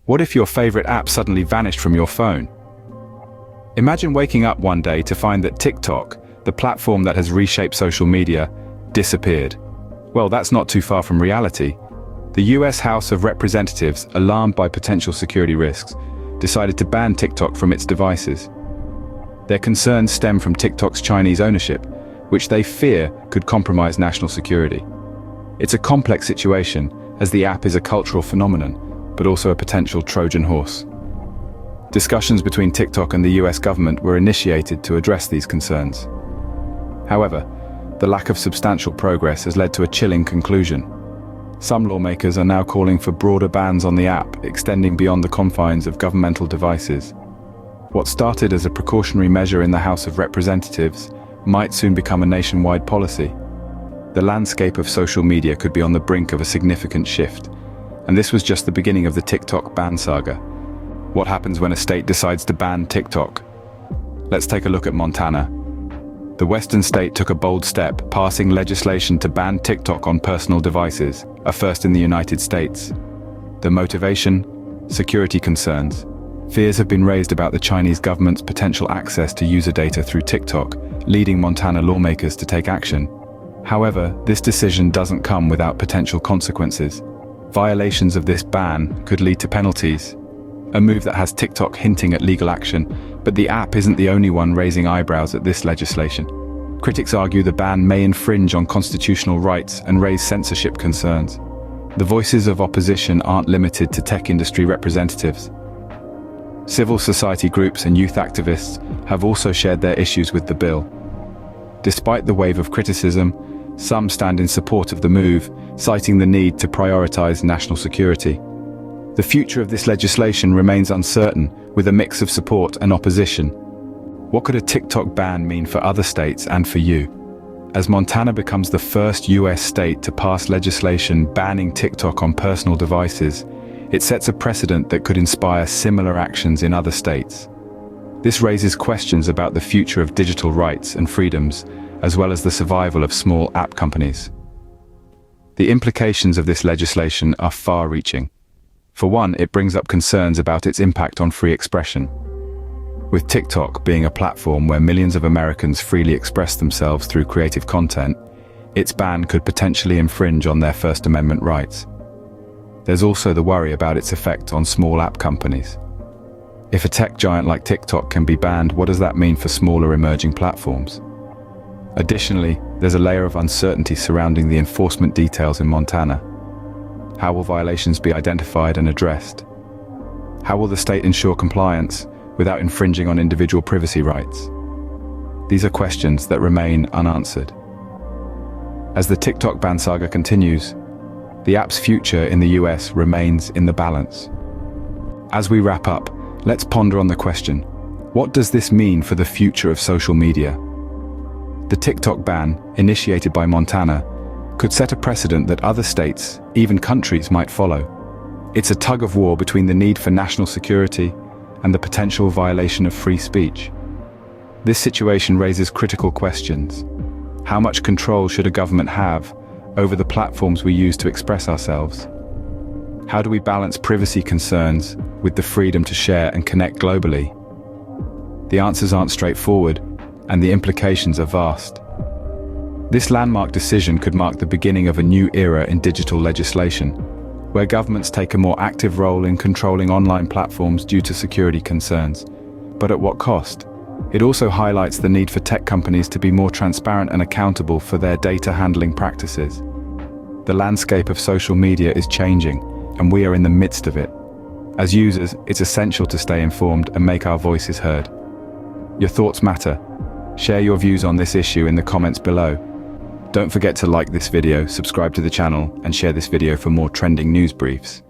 What if your favorite app suddenly vanished from your phone? Imagine waking up one day to find that TikTok, the platform that has reshaped social media, disappeared. Well, that's not too far from reality. The US House of Representatives, alarmed by potential security risks, decided to ban TikTok from its devices. Their concerns stem from TikTok's Chinese ownership, which they fear could compromise national security. It's a complex situation, as the app is a cultural phenomenon, but also a potential Trojan horse. Discussions between TikTok and the US government were initiated to address these concerns. However, the lack of substantial progress has led to a chilling conclusion. Some lawmakers are now calling for broader bans on the app, extending beyond the confines of governmental devices. What started as a precautionary measure in the House of Representatives might soon become a nationwide policy. The landscape of social media could be on the brink of a significant shift, and this was just the beginning of the TikTok ban saga. What happens when a state decides to ban TikTok? Let's take a look at Montana. The western state took a bold step, passing legislation to ban TikTok on personal devices, a first in the United States. The motivation? Security concerns. Fears have been raised about the Chinese government's potential access to user data through TikTok, leading Montana lawmakers to take action. However, this decision doesn't come without potential consequences. Violations of this ban could lead to penalties, a move that has TikTok hinting at legal action, but the app isn't the only one raising eyebrows at this legislation. Critics argue the ban may infringe on constitutional rights and raise censorship concerns. The voices of opposition aren't limited to tech industry representatives. Civil society groups and youth activists have also shared their issues with the bill. Despite the wave of criticism, some stand in support of the move, citing the need to prioritize national security. The future of this legislation remains uncertain, with a mix of support and opposition. What could a TikTok ban mean for other states and for you? As Montana becomes the first US state to pass legislation banning TikTok on personal devices, it sets a precedent that could inspire similar actions in other states. This raises questions about the future of digital rights and freedoms, as well as the survival of small app companies. The implications of this legislation are far-reaching. For one, it brings up concerns about its impact on free expression. With TikTok being a platform where millions of Americans freely express themselves through creative content, its ban could potentially infringe on their First Amendment rights. There's also the worry about its effect on small app companies. If a tech giant like TikTok can be banned, what does that mean for smaller emerging platforms? Additionally, there's a layer of uncertainty surrounding the enforcement details in Montana. How will violations be identified and addressed? How will the state ensure compliance without infringing on individual privacy rights? These are questions that remain unanswered. As the TikTok ban saga continues, the app's future in the US remains in the balance. As we wrap up, let's ponder on the question, what does this mean for the future of social media? The TikTok ban, initiated by Montana, could set a precedent that other states, even countries, might follow. It's a tug-of-war between the need for national security and the potential violation of free speech. This situation raises critical questions. How much control should a government have over the platforms we use to express ourselves? How do we balance privacy concerns with the freedom to share and connect globally? The answers aren't straightforward, and the implications are vast. This landmark decision could mark the beginning of a new era in digital legislation, where governments take a more active role in controlling online platforms due to security concerns. But at what cost? It also highlights the need for tech companies to be more transparent and accountable for their data handling practices. The landscape of social media is changing, and we are in the midst of it. As users, it's essential to stay informed and make our voices heard. Your thoughts matter. Share your views on this issue in the comments below. Don't forget to like this video, subscribe to the channel, and share this video for more trending news briefs.